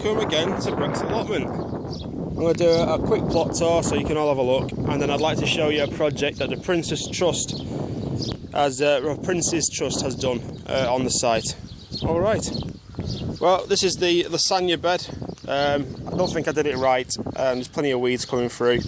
welcome again to Breck's Allotment. I'm going to do a quick plot tour so you can all have a look, and then I'd like to show you a project that the Prince's Trust has done on the site. Alright, well, this is the lasagna bed. I don't think I did it right. There's plenty of weeds coming through.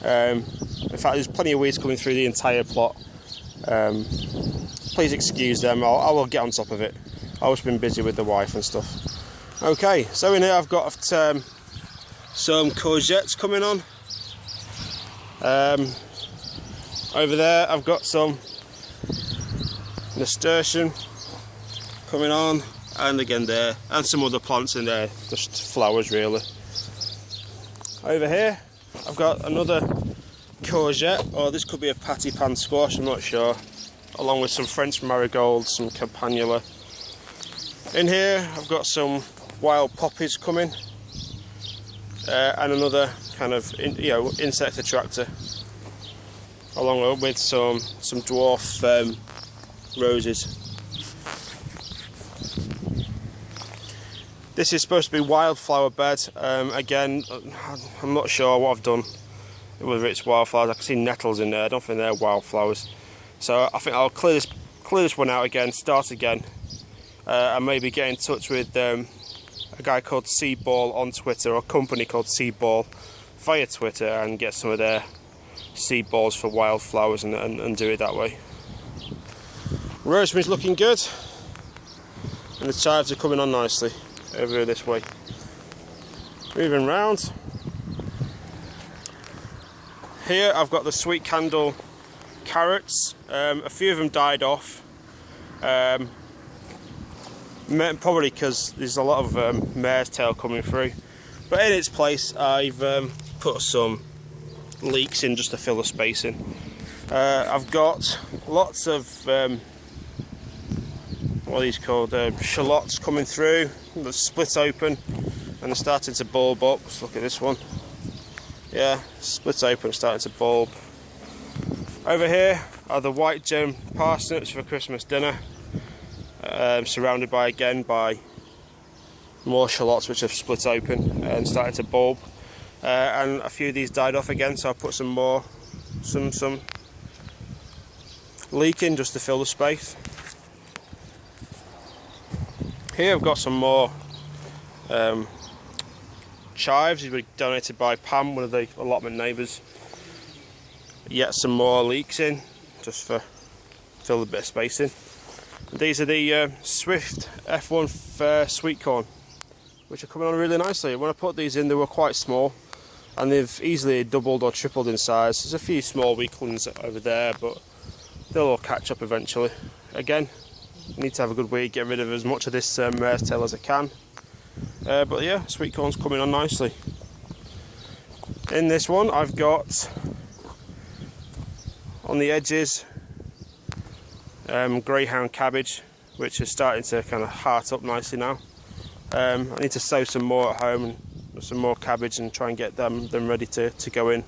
In fact, there's plenty of weeds coming through the entire plot. Please excuse them, I will get on top of it. I've just been busy with the wife and stuff. Okay, so in here I've got some courgettes coming on. Over there I've got some nasturtium coming on, and again there, and some other plants in there, just flowers really. Over here I've got another courgette, or this could be a patty pan squash, I'm not sure, along with some French marigolds, some campanula. In here I've got some wild poppies coming, and another kind of insect attractor, along with some dwarf roses. This is supposed to be wildflower bed. Again, I'm not sure what I've done, whether it's wildflowers. I can see nettles in there. I don't think they're wildflowers. So I think I'll clear this one out again, start again, and maybe get in touch with a guy called Seedball on Twitter, or a company called Seedball via Twitter, and get some of their seed balls for wildflowers and do it that way. Rosemary's looking good, and the chives are coming on nicely over this way. Moving round. Here I've got the sweet candle carrots. A few of them died off. Probably because there's a lot of mare's tail coming through, but in its place I've put some leeks in just to fill the space in. I've got lots of what are these called, shallots coming through. They're split open and they're starting to bulb up. Let's look at this one. Yeah, split open, starting to bulb. Over here are the white gem parsnips for Christmas dinner. Surrounded by more shallots which have split open and started to bulb, and a few of these died off again, so I put some leek in just to fill the space. Here I've got some more chives. These were donated by Pam, one of the allotment neighbours. Yet some more leeks in just for fill a bit of space in. These are the Swift F1 sweet corn, which are coming on really nicely. When I put these in, they were quite small, and they've easily doubled or tripled in size. There's a few small weaklings over there, but they'll all catch up eventually. Again, need to have a good week, get rid of as much of this mare's tail as I can. But yeah, sweet corn's coming on nicely. In this one, I've got on the edges greyhound cabbage, which is starting to kind of heart up nicely now. I need to sow some more at home, and some more cabbage, and try and get them ready to go in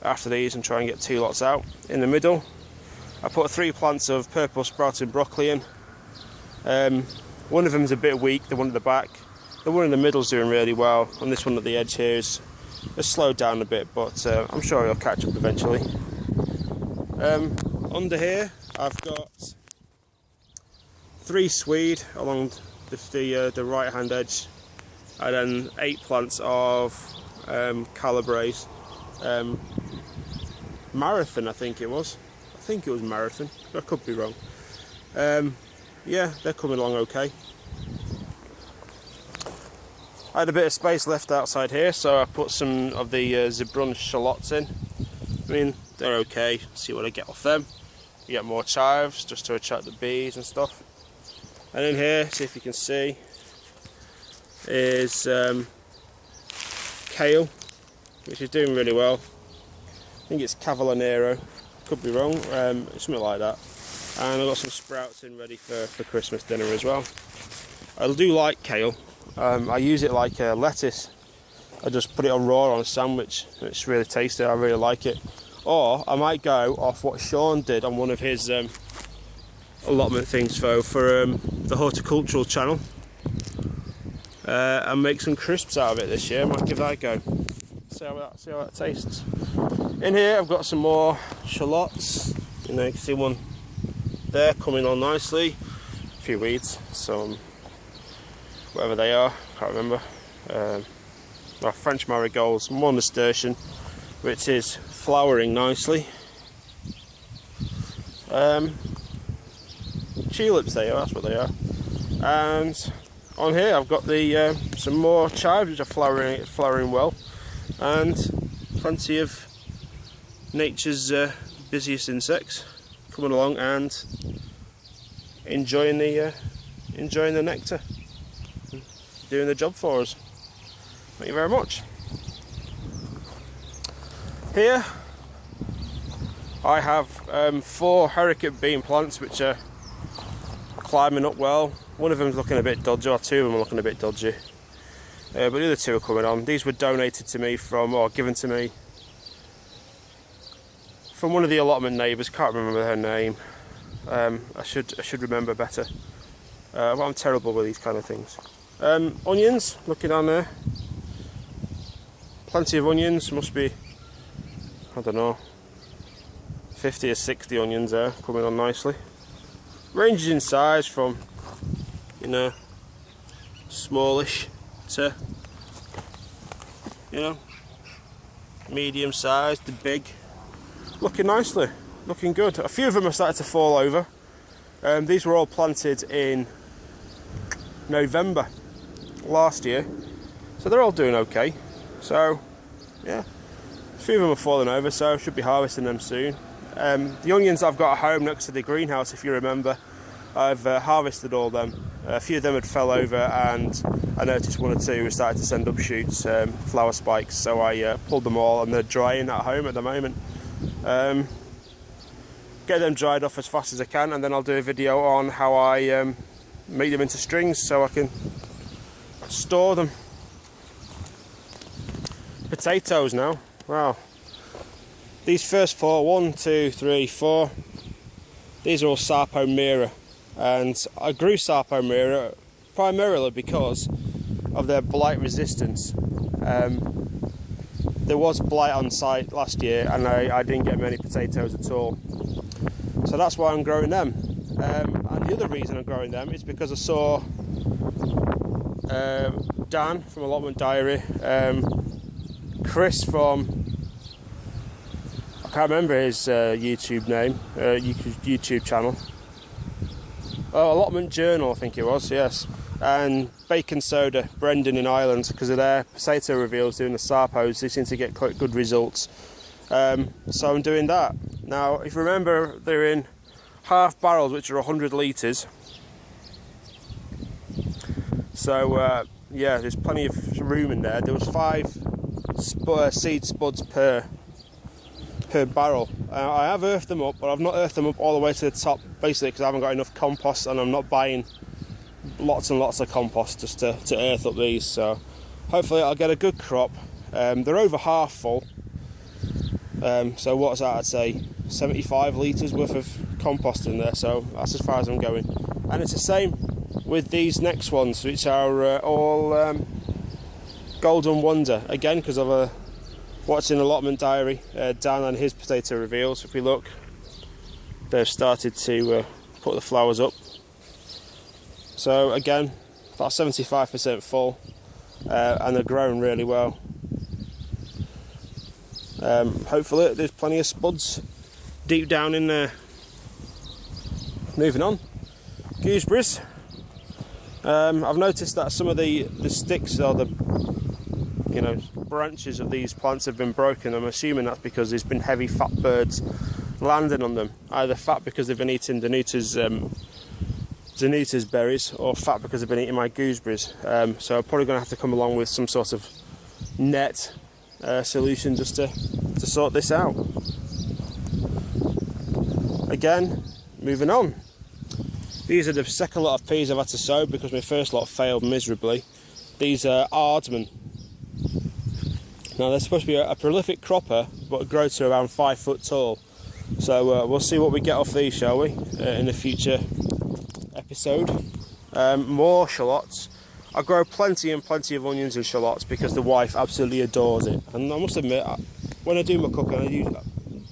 after these, and try and get 2 lots out. In the middle I put 3 plants of purple sprouting broccoli in. One of them is a bit weak, the one at the back. The one in the middle is doing really well, and this one at the edge here has slowed down a bit, but I'm sure he'll catch up eventually. Under here I've got 3 swede along the right hand edge, and then 8 plants of calabrese. Marathon, I think it was marathon, I could be wrong. Yeah, they're coming along okay. I had a bit of space left outside here, so I put some of the zebrun shallots in. I mean, they're okay, see what I get off them. You get more chives just to attract the bees and stuff. And in here, see if you can see, is kale, which is doing really well. I think it's Cavallonero, could be wrong, something like that. And I've got some sprouts in ready for Christmas dinner as well. I do like kale. I use it like a lettuce. I just put it on raw on a sandwich. It's really tasty, I really like it. Or I might go off what Sean did on one of his allotment things for the horticultural channel. and make some crisps out of it this year. Might give that a go. See how that tastes. In here I've got some more shallots. You know, you can see one there coming on nicely. A few weeds, some whatever they are, can't remember. Our French marigolds, more nasturtium, which is flowering nicely. Tulips, they are, that's what they are. And on here I've got the some more chives which are flowering well, and plenty of nature's busiest insects coming along and enjoying the nectar, doing the job for us. Thank you very much. Here I have 4 haricot bean plants which are climbing up well. One of them's looking a bit dodgy, or 2 of them are looking a bit dodgy, but the other 2 are coming on. These were donated to me from, or given to me from one of the allotment neighbours. Can't remember her name. I should remember better. Well, I'm terrible with these kind of things. Onions, looking down there. Plenty of onions. Must be, I don't know, 50 or 60 onions there, coming on nicely. Ranges in size from, you know, smallish to, you know, medium sized to big. Looking nicely, looking good. A few of them are starting to fall over. These were all planted in November last year, so they're all doing okay. So yeah, a few of them are falling over, so should be harvesting them soon. The onions I've got at home next to the greenhouse, if you remember, I've harvested all them. A few of them had fell over, and I noticed 1 or 2 were starting to send up shoots, flower spikes, so I pulled them all, and they're drying at home at the moment. Get them dried off as fast as I can, and then I'll do a video on how I make them into strings so I can store them. Potatoes now. Wow. These first 4, 1, 2, 3, 4, these are all Sarpo Mira, and I grew Sarpo Mira primarily because of their blight resistance. There was blight on site last year, and I didn't get many potatoes at all, so that's why I'm growing them. And the other reason I'm growing them is because I saw Dan from Allotment Diary, Chris from, I can't remember his YouTube name, YouTube channel. Oh, Allotment Journal, I think it was, yes. And Baconsoda, Brendan in Ireland, because of their potato reveals doing the Sarpos, they seem to get quite good results. So I'm doing that. Now, if you remember, they're in half barrels, which are 100 litres. So yeah, there's plenty of room in there. There was 5 seed spuds per barrel. I have earthed them up, but I've not earthed them up all the way to the top, basically because I haven't got enough compost, and I'm not buying lots and lots of compost just to earth up these. So hopefully I'll get a good crop. They're over half full, so what's that? I'd say 75 litres worth of compost in there, so that's as far as I'm going. And it's the same with these next ones, which are all Golden Wonder, again because of what's in Allotment Diary, Dan and his potato reveals. If we look, they've started to put the flowers up. So again, about 75% full, and they're growing really well. Hopefully there's plenty of spuds deep down in there. Moving on, gooseberries. I've noticed that some of the sticks, or the branches of these plants have been broken. I'm assuming that's because there's been heavy fat birds landing on them, either fat because they've been eating Danuta's berries, or fat because they've been eating my gooseberries. So I'm probably going to have to come along with some sort of net solution just to sort this out. Again, moving on. These are the second lot of peas I've had to sow because my first lot failed miserably. These are Allotment. Now they're supposed to be a prolific cropper, but grow to around 5 foot tall. So we'll see what we get off these, shall we, in a future episode. More shallots. I grow plenty and plenty of onions and shallots because the wife absolutely adores it. And I must admit, when I do my cooking, I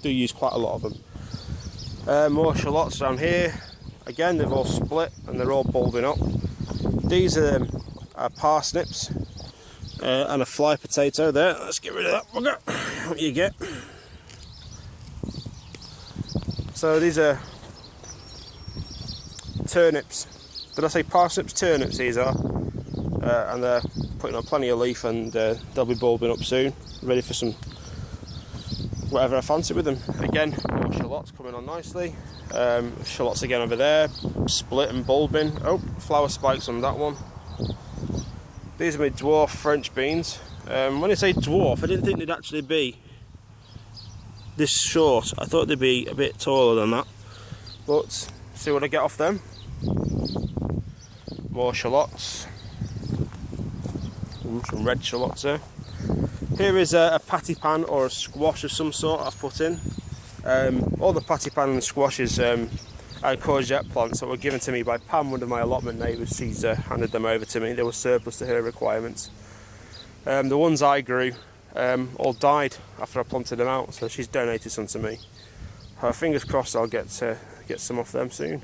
do use quite a lot of them. More shallots down here. Again, they've all split and they're all bulbing up. These are parsnips and a fly potato there. Let's get rid of that bugger. What you get. So these are turnips. Did I say parsnips? Turnips these are. And they're putting on plenty of leaf, and they'll be bulbing up soon, ready for some whatever I fancy with them. Again, more shallots coming on nicely. Shallots again over there, split and bulbing. Oh, flower spikes on that one. These are my dwarf French beans. When I say dwarf, I didn't think they'd actually be this short. I thought they'd be a bit taller than that. But see what I get off them. More shallots. Some red shallots there. Here is a patty pan or a squash of some sort I've put in. All the patty pan and squashes and courgette plants that were given to me by Pam, one of my allotment neighbours. She's handed them over to me. They were surplus to her requirements. The ones I grew all died after I planted them out, so she's donated some to me. Fingers crossed I'll get some off them soon.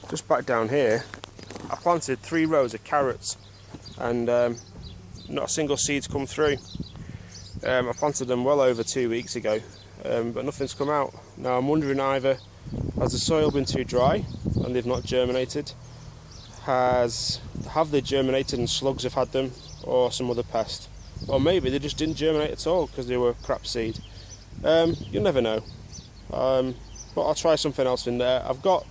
Just back down here, I planted 3 rows of carrots, and not a single seed's come through. I planted them well over 2 weeks ago, but nothing's come out. Now I'm wondering, either has the soil been too dry and they've not germinated, have they germinated and slugs have had them, or some other pest, or maybe they just didn't germinate at all because they were crap seed. You never know. But I'll try something else in there. I've got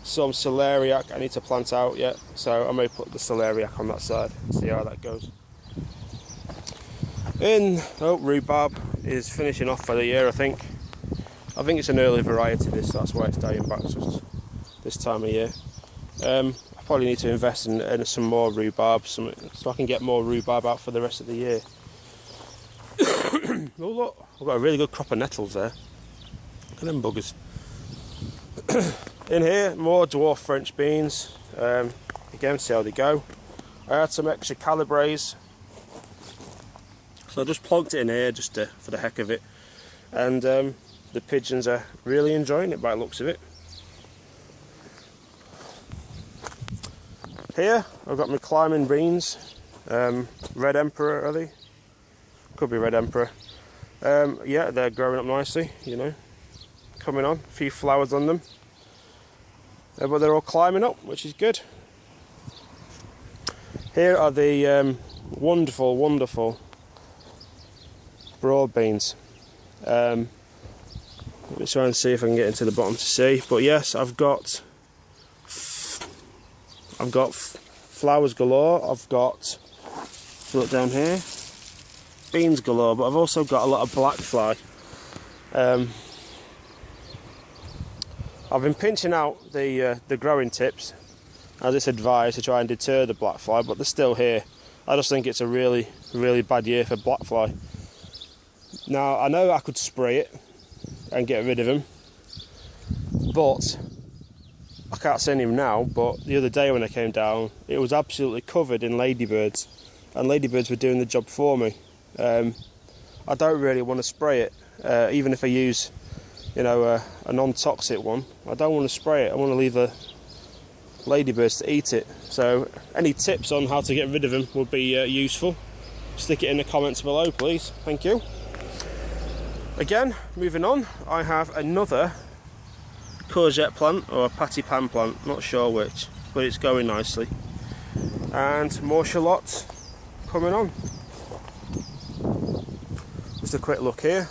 some celeriac I need to plant out yet, so I may put the celeriac on that side, see how that goes. Rhubarb is finishing off for the year, I think. I think it's an early variety, this, that's why it's dying back just this time of year. I probably need to invest in some more rhubarb, so I can get more rhubarb out for the rest of the year. Oh look, I've got a really good crop of nettles there. Look at them buggers. In here, more dwarf French beans. Again, see how they go. I had some extra calibres, so I just plonked it in here just for the heck of it. And the pigeons are really enjoying it by the looks of it. Here, I've got my climbing beans. Red Emperor, are they? Could be Red Emperor. Yeah, they're growing up nicely, you know. Coming on, a few flowers on them. But they're all climbing up, which is good. Here are the wonderful, wonderful broad beans. Let me try and see if I can get into the bottom to see. But yes, I've got flowers galore. I've got, look down here, beans galore. But I've also got a lot of black fly. I've been pinching out the growing tips, as it's advised, to try and deter the black fly, but they're still here. I just think it's a really, really bad year for black fly. Now, I know I could spray it and get rid of them, but I can't see any now. But the other day when I came down, it was absolutely covered in ladybirds, and ladybirds were doing the job for me. I don't really want to spray it, even if I use, you know, a non-toxic one. I don't want to spray it. I want to leave the ladybirds to eat it. So any tips on how to get rid of them would be useful. Stick it in the comments below, please. Thank you. Again, moving on, I have another courgette plant, or a patty pan plant, not sure which, but it's going nicely. And more shallots coming on. Just a quick look here.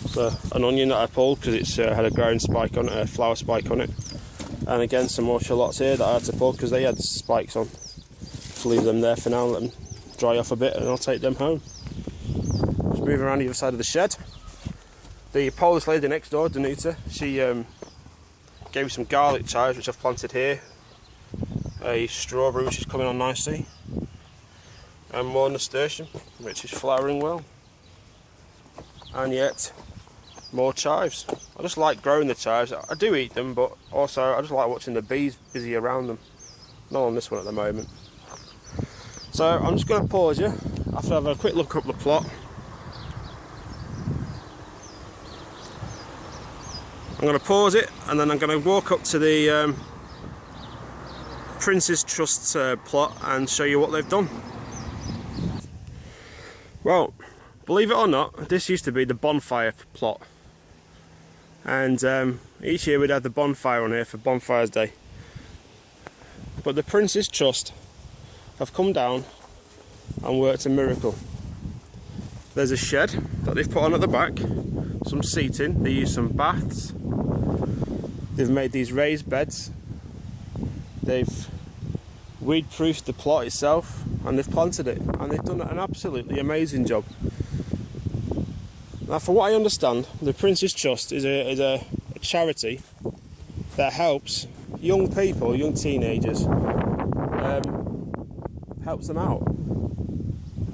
So an onion that I pulled because it's had a growing spike on it, a flower spike on it. And again, some more shallots here that I had to pull because they had spikes on. Just leave them there for now, let them dry off a bit, and I'll take them home. Just moving around the other side of the shed. The Polish lady next door, Danuta, she gave me some garlic chives which I've planted here. A strawberry which is coming on nicely. And more nasturtium which is flowering well. And yet more chives. I just like growing the chives. I do eat them, but also I just like watching the bees busy around them. Not on this one at the moment. So I'm just going to pause you after I've had a quick look up the plot. I'm going to pause it and then I'm going to walk up to the Prince's Trust plot and show you what they've done. Well, believe it or not, this used to be the bonfire plot, and each year we'd have the bonfire on here for Bonfires Day. But the Prince's Trust have come down and worked a miracle. There's a shed that they've put on at the back, some seating, they use some baths, they've made these raised beds, they've weed-proofed the plot itself, and they've planted it, and they've done an absolutely amazing job. Now, for what I understand, the Prince's Trust is a charity that helps young people, young teenagers, helps them out.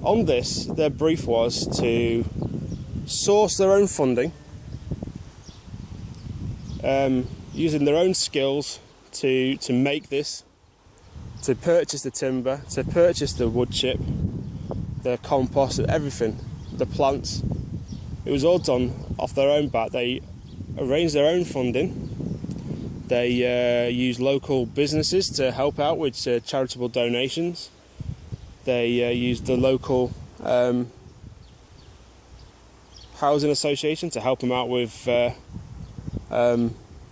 On this, their brief was to source their own funding, using their own skills to make this, to purchase the timber, to purchase the wood chip, the compost, everything, the plants. It was all done off their own bat. They arranged their own funding. They used local businesses to help out with charitable donations. They used the local housing association to help them out with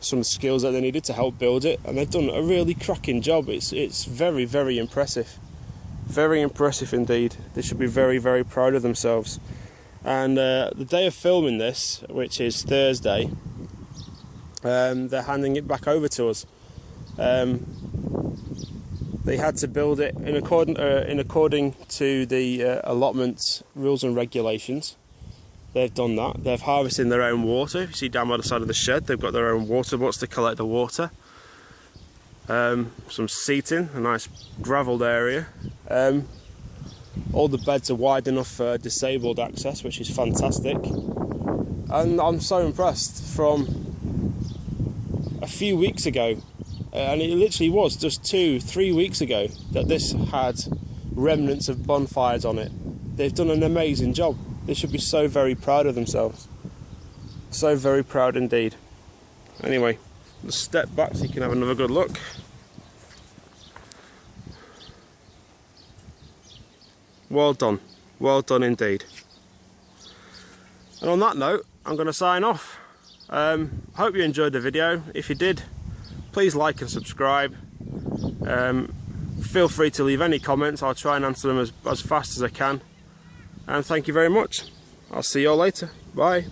some skills that they needed to help build it, and they've done a really cracking job. It's very, very impressive. Very impressive indeed. They should be very, very proud of themselves. And the day of filming this, which is Thursday, they're handing it back over to us. They had to build it in according to the allotment rules and regulations. They've done that. They're harvesting their own water. You see down by the side of the shed, they've got their own water bots to collect the water. Some seating, a nice gravelled area. All the beds are wide enough for disabled access, which is fantastic. And I'm so impressed. From a few weeks ago, and it literally was just 2-3 weeks ago, that this had remnants of bonfires on it. They've done an amazing job. They should be so very proud of themselves. So very proud indeed. Anyway, let's step back so you can have another good look. Well done indeed. And on that note, I'm going to sign off. Hope you enjoyed the video. If you did, please like and subscribe. Feel free to leave any comments. I'll try and answer them as fast as I can. And thank you very much. I'll see you all later. Bye.